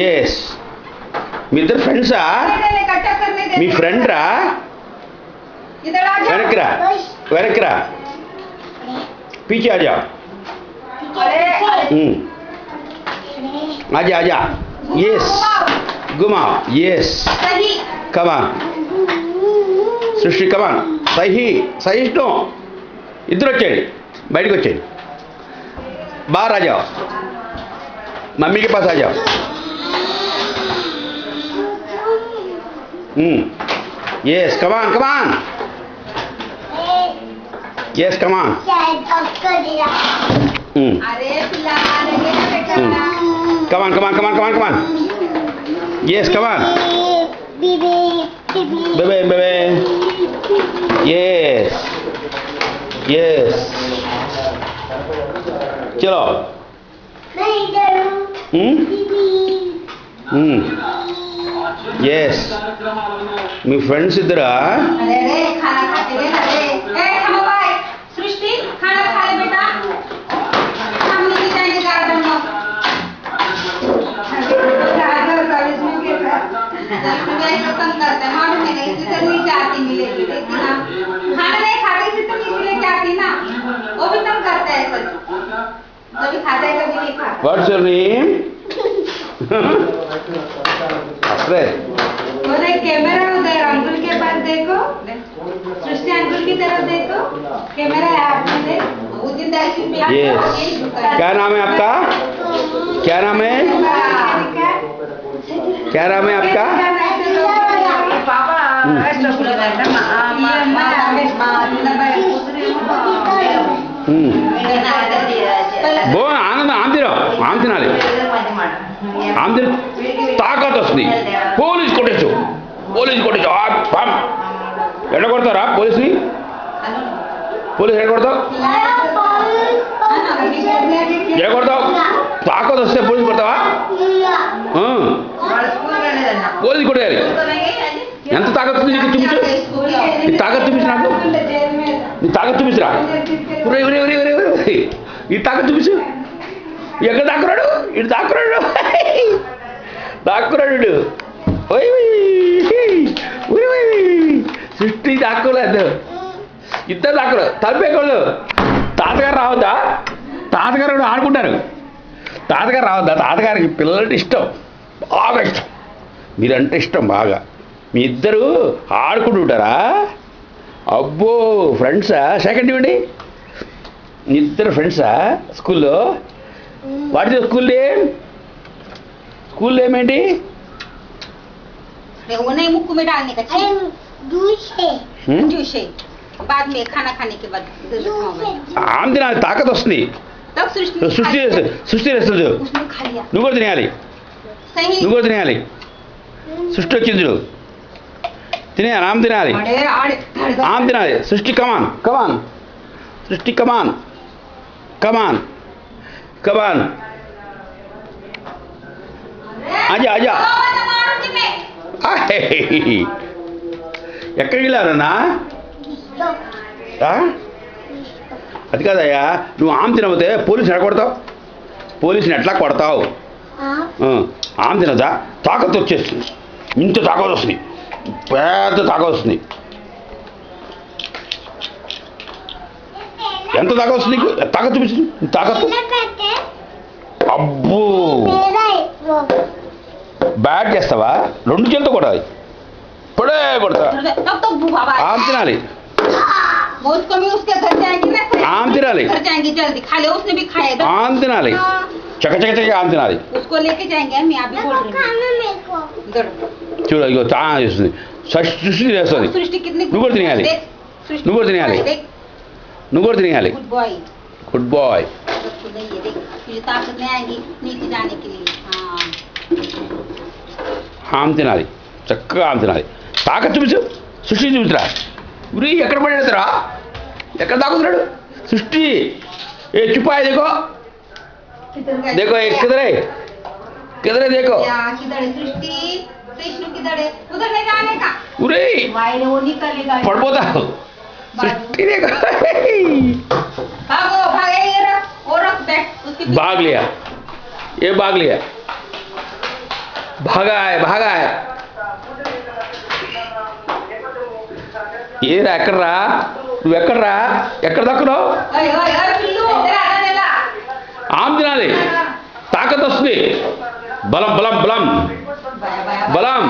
Yes మీ ఇద్దరు ఫ్రెండ్సా మీ friend రా వెనక్కిరా వెనక్కిరా पीछे आ जा आजा आजा यस घुमाओ यस कमान सृष्टि कमान सही सही इष्टो इधर వచ్చేయండి బయటికి వచ్చేయండి बाहर आ जाओ मम्मी के पास आ जाओ यस कमान कमान यस कमान कमान कमान कमान कमान कमान यस कमान बेबे बेबे यस यस चलो यस మీ ఫ్రెండ్స్ ఇద్దరా What's your name? अरे कैमरा उधर अंकुल के पास देखो सृष्टि अंकुल की तरफ देखो कैमरा है आपने देख उस दिन yes. क्या नाम है आपका क्या नाम है क्या नाम है आपका బో ఆనందం ఆమె తినాలి ఆమె తిన తాకత్ వస్తుంది పోలీస్ కొట్టచ్చు ఎట్లా కొడతారా పోలీస్ని పోలీస్ ఎట్లా కొడతావు ఎట్లా కొడతావు తాకత్ వస్తే పోలీస్ కొడతావా పోలీస్ కొట్టేయాలి ఎంత తాకత్ ఉంది నీకు చూపించు నీ తాకత్ చూపించు నాకు నీ తాకత్ చూపించురా ఈ తాకత్ చూపించు ఎక్కడ దాక్కురాడు ఇటు దాక్కురాడు సృష్టి దాక్కోలేదు ఇద్దరు దాక్కురు తలపేయకూడదు తాతగారు రావద్దా తాతగారు ఆడుకుంటారు తాతగారు రావద్దా తాతగారికి పిల్లలంటే ఇష్టం బాగా ఇష్టం మీరంటే ఇష్టం బాగా మీ ఇద్దరు ఆడుకుంటుంటారా అబ్బో ఫ్రెండ్సా సెకండ్ ఇవ్వండి మీ ఇద్దరు ఫ్రెండ్సా స్కూల్లో వాటి స్కూల్ ఏమేంటి मुक्कू में डालने का जूस है बाद में खाना खाने के बाद ఆమె తినాలి తాకత్ వస్తుంది तब సృష్టి చేస్తుంది నువ్వు కూడా తినేయాలి సృష్టి వచ్చింది చూడు తినేయాలి ఆమె తినాలి సృష్టి కమాన్ సృష్టి కమాన్ ఆజా ఎక్కడికి వెళ్ళారన్నా అది కాదయ్యా నువ్వు ఆమె తినకపోతే పోలీసుని ఎట్లా కొడతావు పోలీసుని ఎట్లా కొడతావు ఆమె తినదా తాకత్ వచ్చేస్తుంది ఇంత తాకత్ వస్తుంది పెద్ద తాకత్ వస్తుంది ఎంత తాకత్ వస్తుంది నీకు తాకత్ చూపించు తాకత్తు అబ్బో బ్యాట్ చేస్తావా రెండు చేతులతో కొట్టాలి ఇప్పుడే కొడతా ఆమె తినాలి ఆమె తినాలి ఆమె తినాలి చక్క ఆమె తినాలి చూడు ఇగో చాలా చేస్తుంది సృష్టి చేస్తుంది నువ్వు కూడా తినేయాలి గుడ్ బాయ్ ఆమె తినాలి చక్కగా ఆమె తినాలి తాకత్ చూపించు సృష్టి చూపించరా ఉరి ఎక్కడ పడేస్తారా ఎక్కడ తాకుతున్నాడు సృష్టి ఏ చుపాయి देखो एक किधर है देखो उरे पड़पोता सृष्टि देखो भाग लिया ये भाग लिया భాగాయ్ భాగాయ్. ఏరా ఎక్కడ్రా నువ్వు ఎక్కడ్రా ఎక్కడ దక్కున్నావు? ఓయ్ ఓయ్ ఓయ్ పిల్లు ఇద్దరు అన్నదెలా ఆమ్ తినాలి తాకత్ వస్తుంది బలం బలం బలం భయ భయ బలం.